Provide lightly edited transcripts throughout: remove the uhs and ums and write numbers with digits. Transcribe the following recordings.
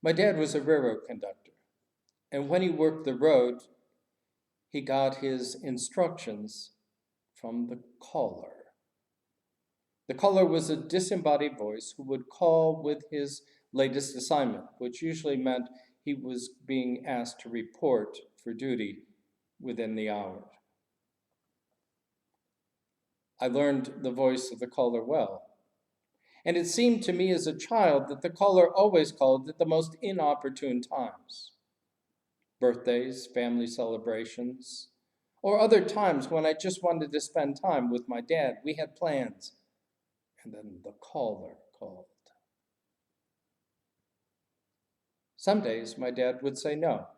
My dad was a railroad conductor, and when he worked the road, he got his instructions from the caller. The caller was a disembodied voice who would call with his latest assignment, which usually meant he was being asked to report for duty within the hour. I learned the voice of the caller well, and it seemed to me as a child that the caller always called at the most inopportune times: birthdays, family celebrations, or other times when I just wanted to spend time with my dad. We had plans, and then the caller called. Some days my dad would say no.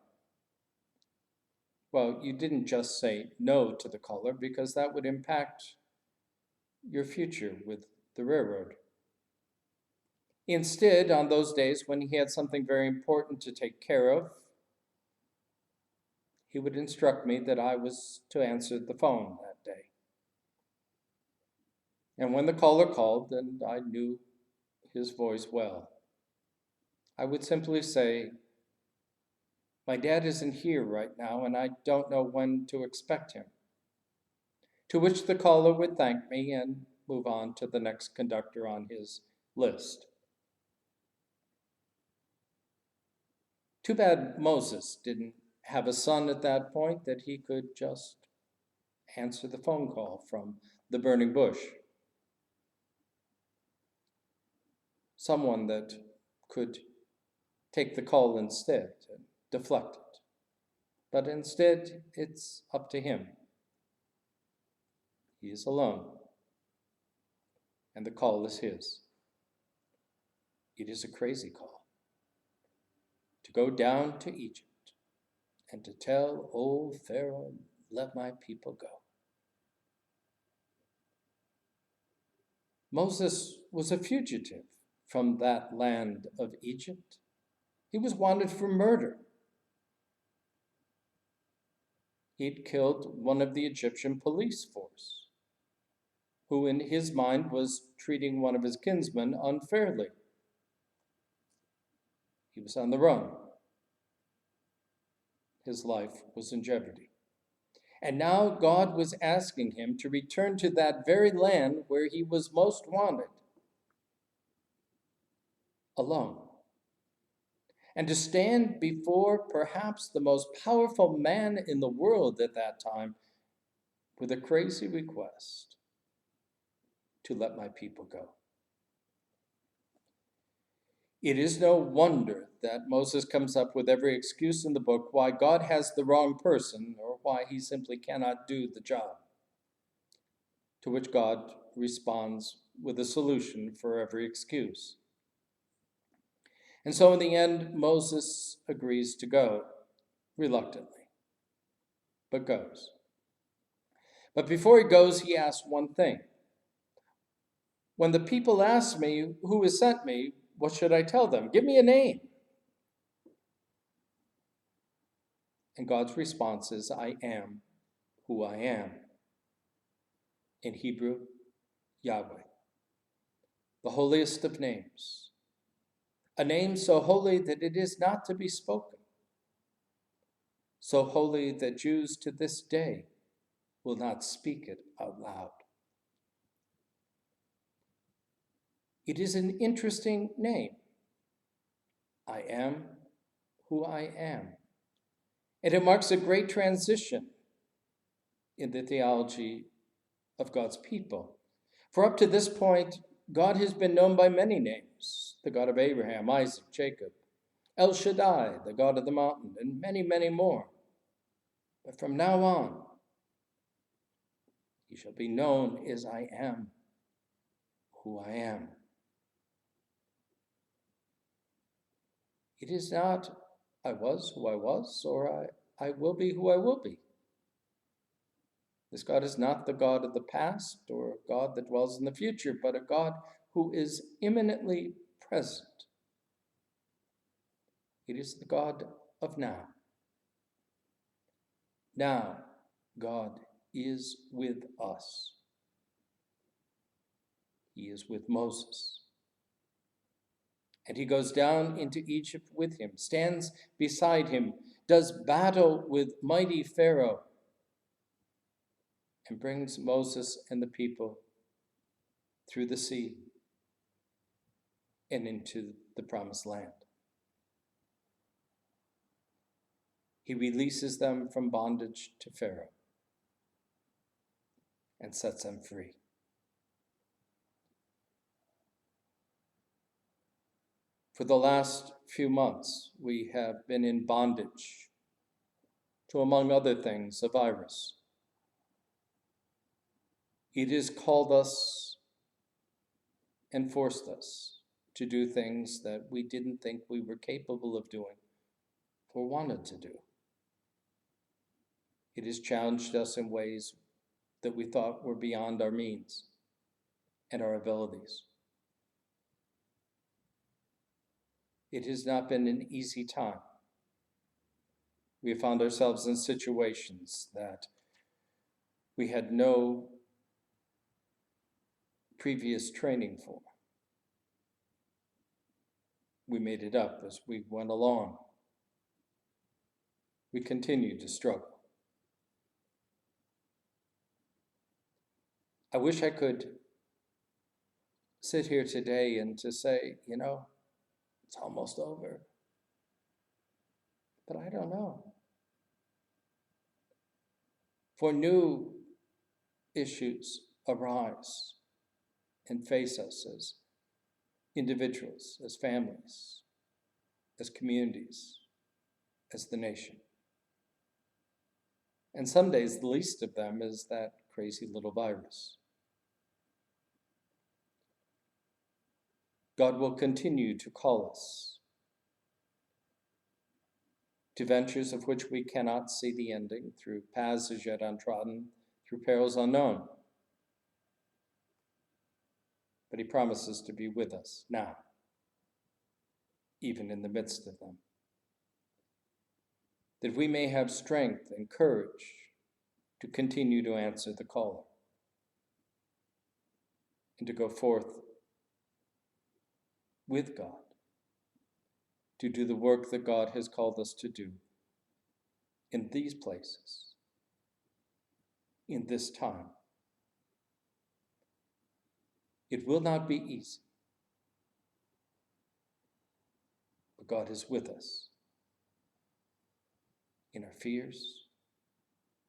Well, you didn't just say no to the caller because that would impact your future with the railroad. Instead, on those days when he had something very important to take care of, he would instruct me that I was to answer the phone that day. And when the caller called and I knew his voice well, I would simply say, "My dad isn't here right now, and I don't know when to expect him." To which the caller would thank me and move on to the next conductor on his list. Too bad Moses didn't have a son at that point that he could just answer the phone call from the burning bush. Someone that could take the call instead and deflect it. But instead, it's up to him. He is alone, and the call is his. It is a crazy call to go down to Egypt and to tell old Pharaoh, "Let my people go." Moses was a fugitive from that land of Egypt. He was wanted for murder. He'd killed one of the Egyptian police force, who in his mind was treating one of his kinsmen unfairly. He was on the run. His life was in jeopardy. And now God was asking him to return to that very land where he was most wanted, alone, and to stand before perhaps the most powerful man in the world at that time with a crazy request to let my people go. It is no wonder that Moses comes up with every excuse in the book why God has the wrong person or why he simply cannot do the job. To which God responds with a solution for every excuse. And so in the end, Moses agrees to go, reluctantly, but goes. But before he goes, he asks one thing. "When the people ask me who has sent me, what should I tell them? Give me a name." And God's response is, "I am who I am." In Hebrew, Yahweh, the holiest of names. A name so holy that it is not to be spoken. So holy that Jews to this day will not speak it out loud. It is an interesting name. I am who I am. And it marks a great transition in the theology of God's people. For up to this point, God has been known by many names: the God of Abraham, Isaac, Jacob, El Shaddai, the God of the mountain, and many, many more. But from now on, he shall be known as I am who I am. It is not I was who I was, or I will be who I will be. This God is not the God of the past or a God that dwells in the future, but a God who is imminently present. It is the God of now. Now, God is with us. He is with Moses. And he goes down into Egypt with him, stands beside him, does battle with mighty Pharaoh, and brings Moses and the people through the sea and into the promised land. He releases them from bondage to Pharaoh and sets them free. For the last few months, we have been in bondage to, among other things, a virus. It has called us and forced us to do things that we didn't think we were capable of doing or wanted to do. It has challenged us in ways that we thought were beyond our means and our abilities. It has not been an easy time. We have found ourselves in situations that we had no previous training for. We made it up as we went along. We continue to struggle. I wish I could sit here today and to say, it's almost over. But I don't know. For new issues arise and face us as individuals, as families, as communities, as the nation. And some days, the least of them is that crazy little virus. God will continue to call us to ventures of which we cannot see the ending, through paths as yet untrodden, through perils unknown. But he promises to be with us now, even in the midst of them, that we may have strength and courage to continue to answer the call and to go forth with God to do the work that God has called us to do in these places, in this time. It will not be easy, but God is with us in our fears,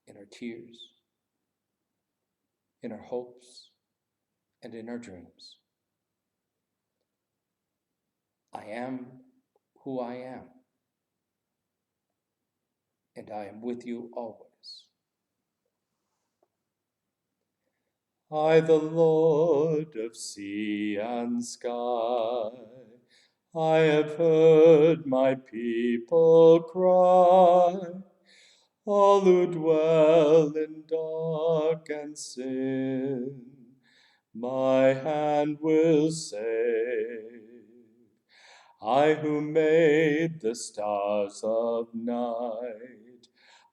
in our tears, in our hopes, and in our dreams. I am who I am, and I am with you always. I, the Lord of sea and sky, I have heard my people cry, all who dwell in dark and sin, my hand will save. I who made the stars of night,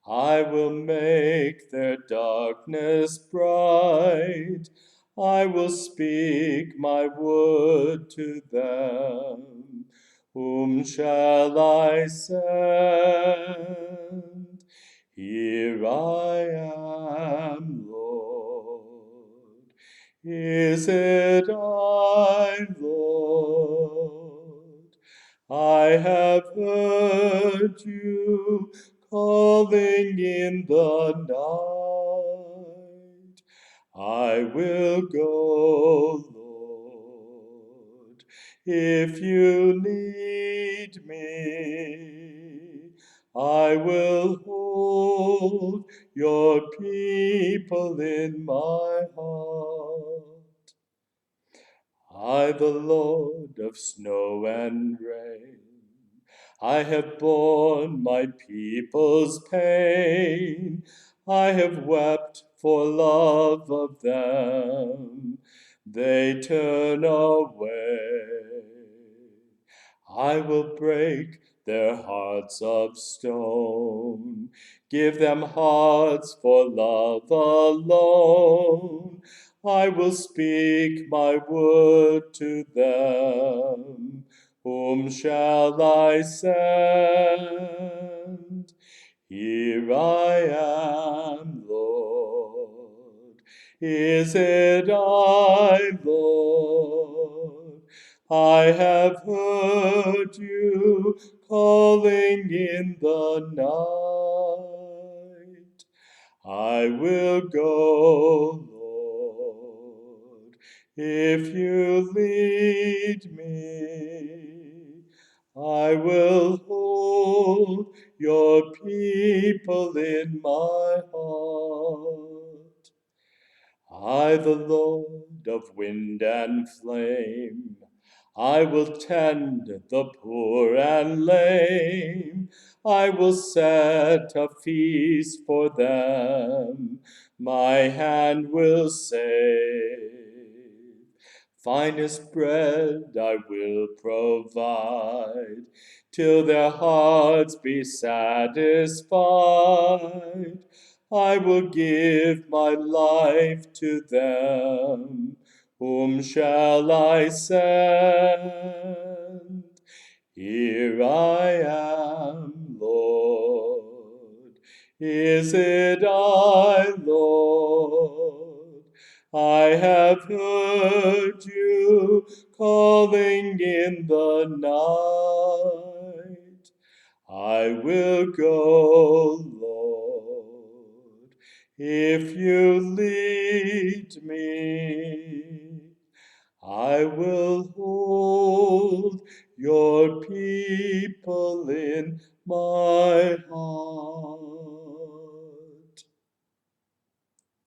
I will make their darkness bright. I will speak my word to them. Whom shall I send? Here I am, Lord. Is it I, Lord? I have heard you calling in the night. I will go, Lord, if you need me. I will hold your people in my heart. I, the Lord of snow and rain, I have borne my people's pain. I have wept for love of them. They turn away. I will break their hearts of stone, give them hearts for love alone. I will speak my word to them. Whom shall I send? Here I am, Lord. Is it I, Lord? I have heard you calling in the night. I will go, Lord, if you lead me. I will hold your people in my heart. I, the Lord of wind and flame, I will tend the poor and lame. I will set a feast for them. My hand will save. Finest bread I will provide, till their hearts be satisfied. I will give my life to them. Whom shall I send? Here I am, Lord. Is it I, Lord? I have heard you calling in the night. I will go, Lord, if you lead me. I will hold your people in my heart.